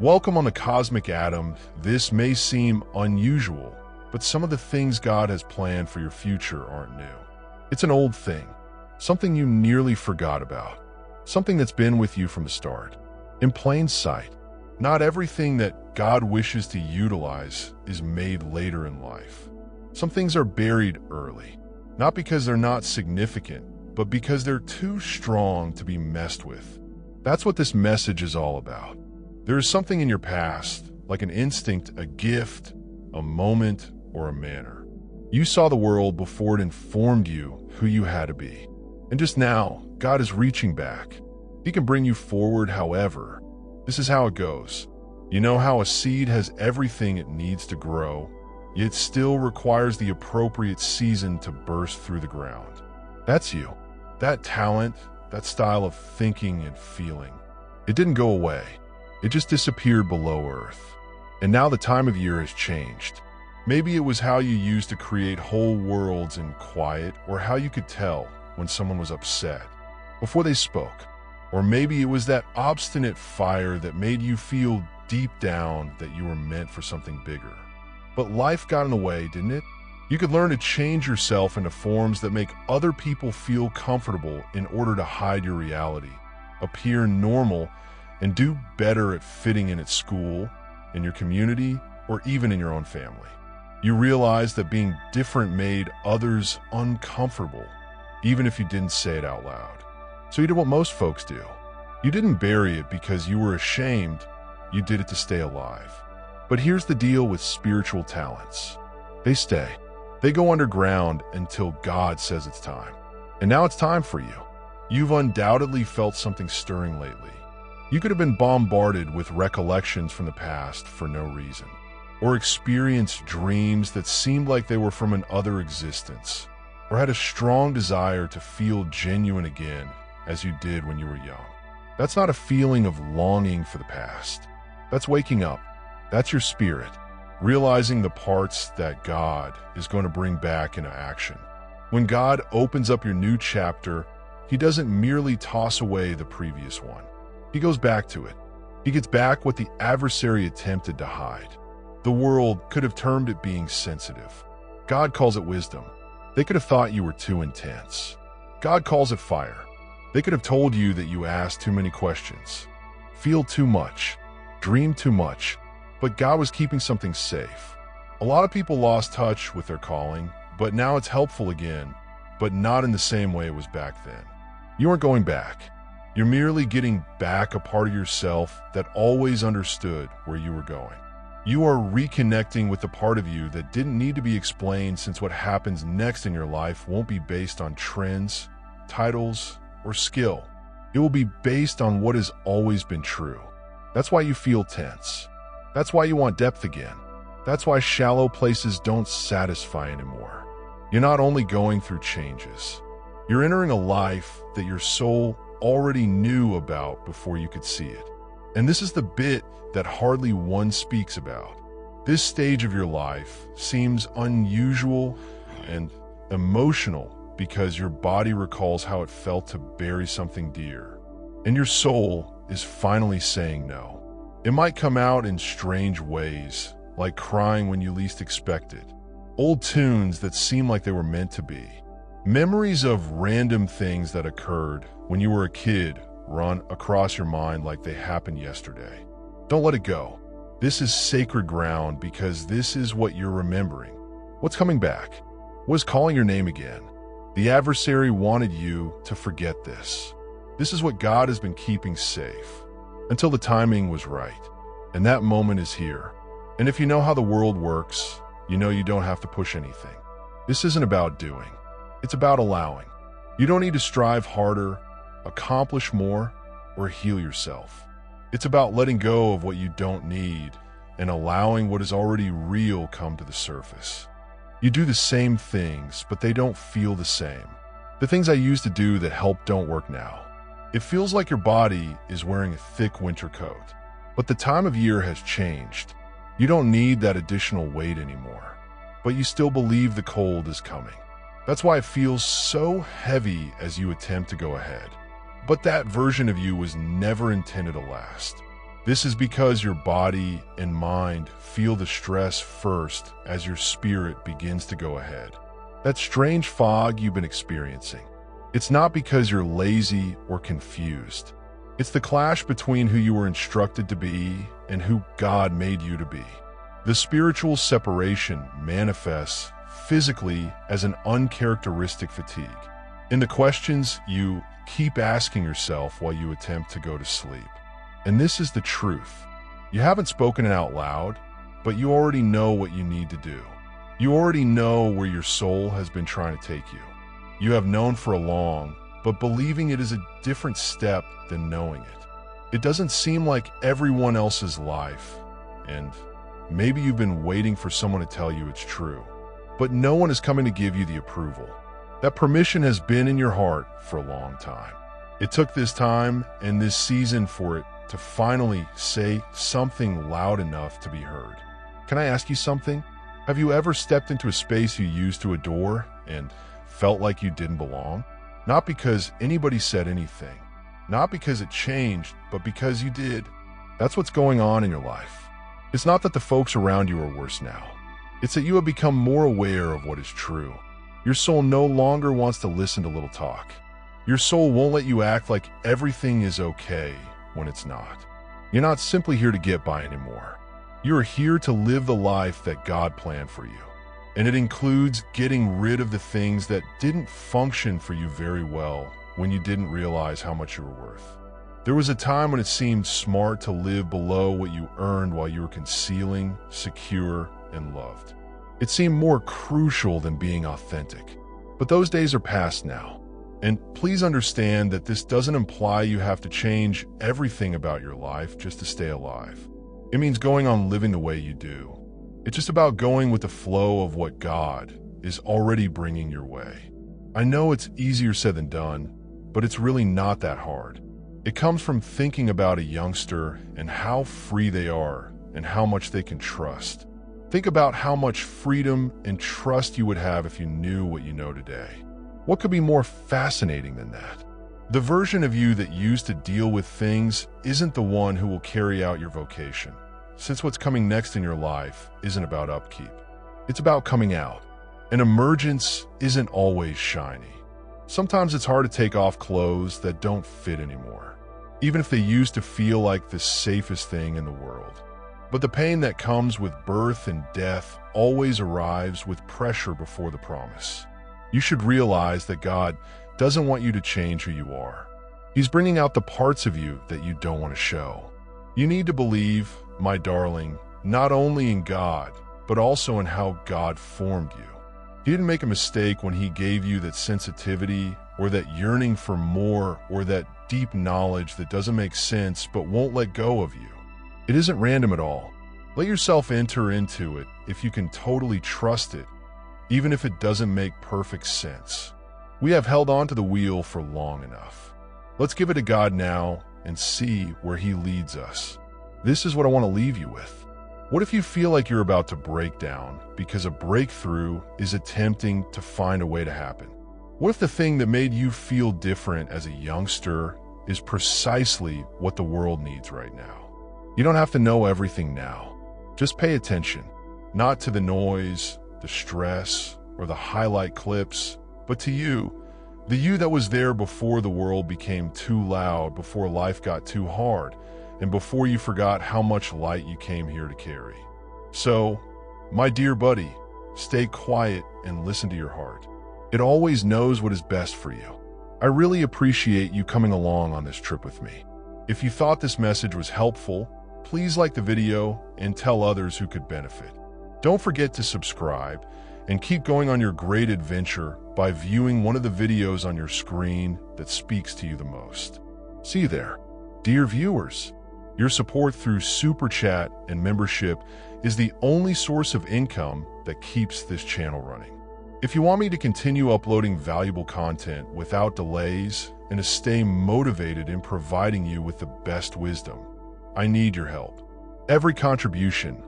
Welcome on the Cosmic Atom. This may seem unusual, but some of the things God has planned for your future aren't new. It's an old thing, something you nearly forgot about, something that's been with you from the start. In plain sight, not everything that God wishes to utilize is made later in life. Some things are buried early, not because they're not significant, but because they're too strong to be messed with. That's what this message is all about. There is something in your past, like an instinct, a gift, a moment, or a manner. You saw the world before it informed you who you had to be. And just now, God is reaching back. He can bring you forward, however. This is how it goes. You know how a seed has everything it needs to grow, yet still requires the appropriate season to burst through the ground. That's you. That talent, that style of thinking and feeling. It didn't go away. It just disappeared below Earth. And now the time of year has changed. Maybe it was how you used to create whole worlds in quiet, or how you could tell when someone was upset before they spoke. Or maybe it was that obstinate fire that made you feel deep down that you were meant for something bigger. But life got in the way, didn't it? You could learn to change yourself into forms that make other people feel comfortable in order to hide your reality, appear normal, and do better at fitting in at school, in your community, or even in your own family. You realized that being different made others uncomfortable, even if you didn't say it out loud. So you did what most folks do. You didn't bury it because you were ashamed, you did it to stay alive. But here's the deal with spiritual talents. They stay. They go underground until God says it's time. And now it's time for you. You've undoubtedly felt something stirring lately. You could have been bombarded with recollections from the past for no reason, or experienced dreams that seemed like they were from an other existence, or had a strong desire to feel genuine again as you did when you were young. That's not a feeling of longing for the past. That's waking up. That's your spirit, realizing the parts that God is going to bring back into action. When God opens up your new chapter, He doesn't merely toss away the previous one. He goes back to it. He gets back what the adversary attempted to hide. The world could have termed it being sensitive. God calls it wisdom. They could have thought you were too intense. God calls it fire. They could have told you that you asked too many questions, feel too much, dream too much, but God was keeping something safe. A lot of people lost touch with their calling, but now it's helpful again, but not in the same way it was back then. You aren't going back. You're merely getting back a part of yourself that always understood where you were going. You are reconnecting with the part of you that didn't need to be explained, since what happens next in your life won't be based on trends, titles, or skill. It will be based on what has always been true. That's why you feel tense. That's why you want depth again. That's why shallow places don't satisfy anymore. You're not only going through changes, you're entering a life that your soul already knew about before you could see it. And this is the bit that hardly one speaks about. This stage of your life seems unusual and emotional because your body recalls how it felt to bury something dear. And your soul is finally saying no. It might come out in strange ways, like crying when you least expect it. Old tunes that seem like they were meant to be. Memories of random things that occurred when you were a kid run across your mind like they happened yesterday. Don't let it go. This is sacred ground, because this is what you're remembering. What's coming back? What is calling your name again? The adversary wanted you to forget this. This is what God has been keeping safe until the timing was right. And that moment is here. And if you know how the world works, you know you don't have to push anything. This isn't about doing. It's about allowing. You don't need to strive harder, accomplish more, or heal yourself. It's about letting go of what you don't need and allowing what is already real come to the surface. You do the same things, but they don't feel the same. The things I used to do that help don't work now. It feels like your body is wearing a thick winter coat. But the time of year has changed. You don't need that additional weight anymore. But you still believe the cold is coming. That's why it feels so heavy as you attempt to go ahead. But that version of you was never intended to last. This is because your body and mind feel the stress first as your spirit begins to go ahead. That strange fog you've been experiencing, it's not because you're lazy or confused. It's the clash between who you were instructed to be and who God made you to be. The spiritual separation manifests physically as an uncharacteristic fatigue in the questions you keep asking yourself while you attempt to go to sleep. And this is the truth. You haven't spoken it out loud, but you already know what you need to do. You already know where your soul has been trying to take you. You have known for a long, but believing it is a different step than knowing it. It doesn't seem like everyone else's life, and maybe you've been waiting for someone to tell you it's true, but no one is coming to give you the approval. That permission has been in your heart for a long time. It took this time and this season for it to finally say something loud enough to be heard. Can I ask you something? Have you ever stepped into a space you used to adore and felt like you didn't belong? Not because anybody said anything, not because it changed, but because you did. That's what's going on in your life. It's not that the folks around you are worse now. It's that you have become more aware of what is true. Your soul no longer wants to listen to little talk. Your soul won't let you act like everything is okay when it's not. You're not simply here to get by anymore. You are here to live the life that God planned for you. And it includes getting rid of the things that didn't function for you very well when you didn't realize how much you were worth. There was a time when it seemed smart to live below what you earned while you were concealing, secure, and loved. It seemed more crucial than being authentic. But those days are past now. And please understand that this doesn't imply you have to change everything about your life just to stay alive. It means going on living the way you do. It's just about going with the flow of what God is already bringing your way. I know it's easier said than done, but it's really not that hard. It comes from thinking about a youngster and how free they are and how much they can trust. Think about how much freedom and trust you would have if you knew what you know today. What could be more fascinating than that? The version of you that used to deal with things isn't the one who will carry out your vocation, since what's coming next in your life isn't about upkeep. It's about coming out. An emergence isn't always shiny. Sometimes it's hard to take off clothes that don't fit anymore, even if they used to feel like the safest thing in the world. But the pain that comes with birth and death always arrives with pressure before the promise. You should realize that God doesn't want you to change who you are. He's bringing out the parts of you that you don't want to show. You need to believe, my darling, not only in God, but also in how God formed you. He didn't make a mistake when he gave you that sensitivity or that yearning for more or that deep knowledge that doesn't make sense but won't let go of you. It isn't random at all. Let yourself enter into it if you can totally trust it, even if it doesn't make perfect sense. We have held on to the wheel for long enough. Let's give it to God now and see where he leads us. This is what I want to leave you with. What if you feel like you're about to break down because a breakthrough is attempting to find a way to happen? What if the thing that made you feel different as a youngster is precisely what the world needs right now? You don't have to know everything now. Just pay attention, not to the noise, the stress, or the highlight clips, but to you, the you that was there before the world became too loud, before life got too hard, and before you forgot how much light you came here to carry. So, my dear buddy, stay quiet and listen to your heart. It always knows what is best for you. I really appreciate you coming along on this trip with me. If you thought this message was helpful, please like the video and tell others who could benefit. Don't forget to subscribe and keep going on your great adventure by viewing one of the videos on your screen that speaks to you the most. See you there. Dear viewers, your support through Super Chat and membership is the only source of income that keeps this channel running. If you want me to continue uploading valuable content without delays and to stay motivated in providing you with the best wisdom, I need your help. Every contribution,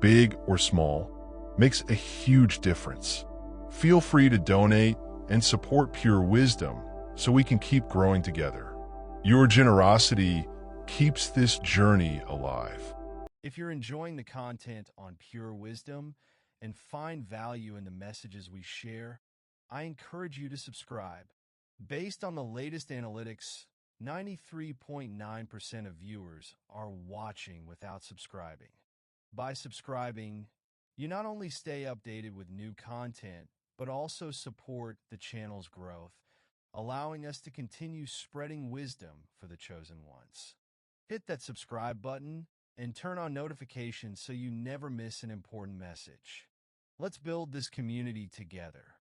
big or small, makes a huge difference. Feel free to donate and support Pure Wisdom so we can keep growing together. Your generosity keeps this journey alive. If you're enjoying the content on Pure Wisdom and find value in the messages we share, I encourage you to subscribe. Based on the latest analytics, 93.9% of viewers are watching without subscribing. By subscribing, you not only stay updated with new content, but also support the channel's growth, allowing us to continue spreading wisdom for the chosen ones. Hit that subscribe button and turn on notifications so you never miss an important message. Let's build this community together.